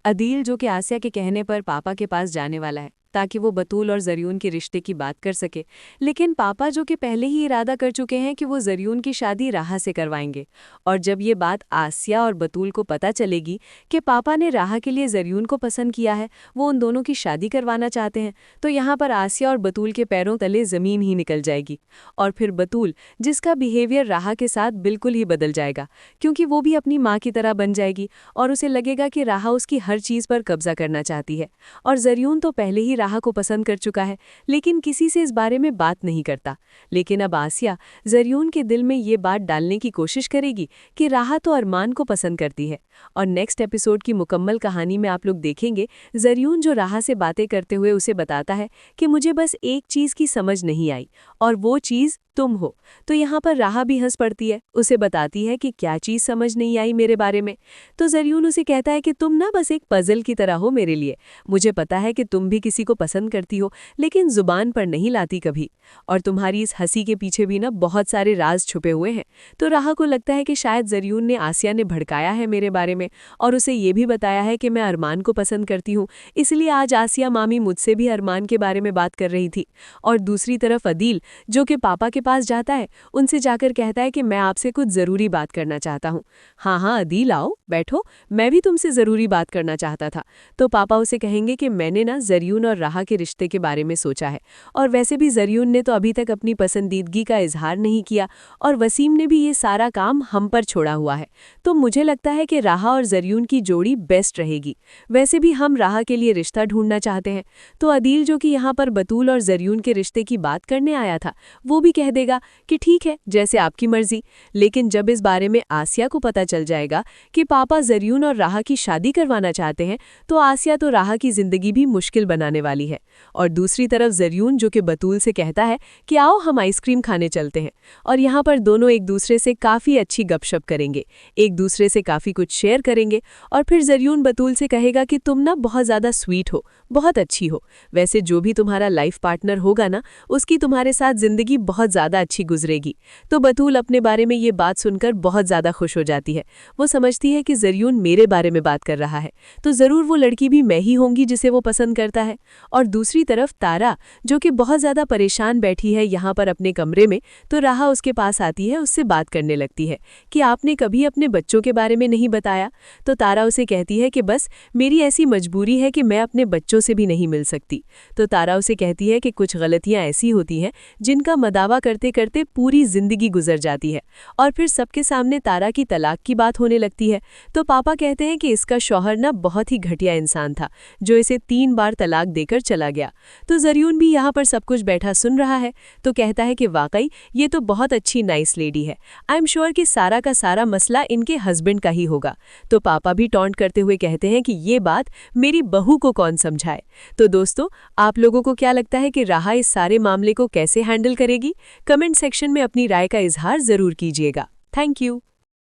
अदील जो कि आसिया के कहने पर पापा के पास जाने वाला है ताकि वो बतूल और जरियून के रिश्ते की बात कर सके। लेकिन पापा जो कि पहले ही इरादा कर चुके हैं कि वो जरियून की शादी राहा से करवाएंगे। और जब ये बात आसिया और बतूल को पता चलेगी कि पापा ने राहा के लिए जरियून को पसंद किया है, वो उन दोनों की शादी करवाना चाहते हैं, तो यहाँ पर आसिया और बतूल के पैरों तले ज़मीन ही निकल जाएगी। और फिर बतूल, जिसका बिहेवियर राहा के साथ बिल्कुल ही बदल जाएगा, क्योंकि वो भी अपनी माँ की तरह बन जाएगी और उसे लगेगा कि राहा उसकी हर चीज़ पर कब्जा करना चाहती है। और जरियून तो पहले ही राहा को पसंद कर चुका है, लेकिन किसी से इस बारे में बात नहीं करता। लेकिन अब आसिया जरियून के दिल में ये बात डालने की कोशिश करेगी कि राहा तो अरमान को पसंद करती है। और नेक्स्ट एपिसोड की मुकम्मल कहानी में आप लोग देखेंगे जरियून जो राहा से बातें करते हुए उसे बताता है कि मुझे बस एक चीज़ की समझ नहीं आई, और वो चीज़ तुम हो। तो यहाँ पर राहा भी हंस पड़ती है, उसे बताती है कि क्या चीज़ समझ नहीं आई मेरे बारे में। तो जरियून उसे कहता है कि तुम ना बस एक पजल की तरह हो मेरे लिए। मुझे पता है कि तुम भी किसी को पसंद करती हो, लेकिन जुबान पर नहीं लाती कभी। और तुम्हारी इस हंसी के पीछे भी ना बहुत सारे राज छुपे हुए हैं। तो राहा को लगता है कि शायद जरियून ने आसिया ने भड़काया है मेरे बारे में, और उसे ये भी बताया है कि मैं अरमान को पसंद करती हूँ, इसलिए आज आसिया मामी मुझसे भी अरमान के बारे में बात कर रही थी। और दूसरी तरफ अदील, जो कि पापा के पास जाता है, उनसे जाकर कहता है कि मैं आपसे कुछ ज़रूरी बात करना चाहता हूँ। हाँ हाँ अदील, आओ बैठो, मैं भी तुमसे ज़रूरी बात करना चाहता था। तो पापा उसे कहेंगे कि मैंने ना जरियून और राहा के रिश्ते के बारे में सोचा है, और वैसे भी जरियून ने तो अभी तक अपनी पसंदीदगी का इजहार नहीं किया, और वसीम ने भी ये सारा काम हम पर छोड़ा हुआ है। तो मुझे लगता है कि राहा और जरियून की जोड़ी बेस्ट रहेगी। वैसे भी हम राहा के लिए रिश्ता ढूंढना चाहते हैं। तो अदील, जो कि यहाँ पर बतूल और जरियून के रिश्ते की बात करने आया था, वो भी कह देगा कि ठीक है, जैसे आपकी मर्जी। लेकिन जब इस बारे में आसिया को पता चल जाएगा कि पापा जरियून और राहा की शादी करवाना चाहते हैं, तो आसिया तो राहा की जिंदगी भी मुश्किल बनाने वाली है। और दूसरी तरफ जरियून, जो कि बतूल से कहता है कि आओ हम आइसक्रीम खाने चलते हैं, और यहाँ पर दोनों एक दूसरे से काफ़ी अच्छी गपशप करेंगे, एक दूसरे से काफ़ी कुछ शेयर करेंगे। और फिर जरियून बतूल से कहेगा कि तुम ना बहुत ज़्यादा स्वीट हो, बहुत अच्छी हो। वैसे जो भी तुम्हारा लाइफ पार्टनर होगा ना, उसकी तुम्हारे साथ ज़िंदगी बहुत ज़्यादा अच्छी गुजरेगी। तो बतूल अपने बारे में ये बात सुनकर बहुत ज़्यादा खुश हो जाती है। वो समझती है कि जरियून मेरे बारे में बात कर रहा है, तो ज़रूर वो लड़की भी मैं ही होंगी जिसे वो पसंद करता है। और दूसरी तरफ तारा, जो कि बहुत ज़्यादा परेशान बैठी है यहाँ पर अपने कमरे में, तो राहा उसके पास आती है, उससे बात करने लगती है कि आपने कभी अपने बच्चों के बारे में नहीं बताया। तो तारा उसे कहती है कि बस मेरी ऐसी मजबूरी है कि मैं अपने बच्चों से भी नहीं मिल सकती। तो तारा उसे कहती है कि कुछ गलतियाँ ऐसी होती हैं जिनका मदावा करते करते पूरी जिंदगी गुजर जाती है। और फिर सबके सामने तारा की तलाक की बात होने लगती है। तो पापा कहते हैं कि इसका शौहर ना बहुत ही घटिया इंसान था, जो इसे 3 बार तलाक देकर चला गया। तो जरियून भी यहाँ पर सब कुछ बैठा सुन रहा है, तो कहता है कि वाकई ये तो बहुत अच्छी नाइस लेडी है। आई एम श्योर कि सारा का सारा मसला इनके हस्बैंड का ही होगा। तो पापा भी टॉन्ट करते हुए कहते हैं कि ये बात मेरी बहू को कौन समझाए। तो दोस्तों, आप लोगों को क्या लगता है कि राहा इस सारे मामले को कैसे हैंडल करेगी? कमेंट सेक्शन में अपनी राय का इजहार जरूर कीजिएगा। Thank you.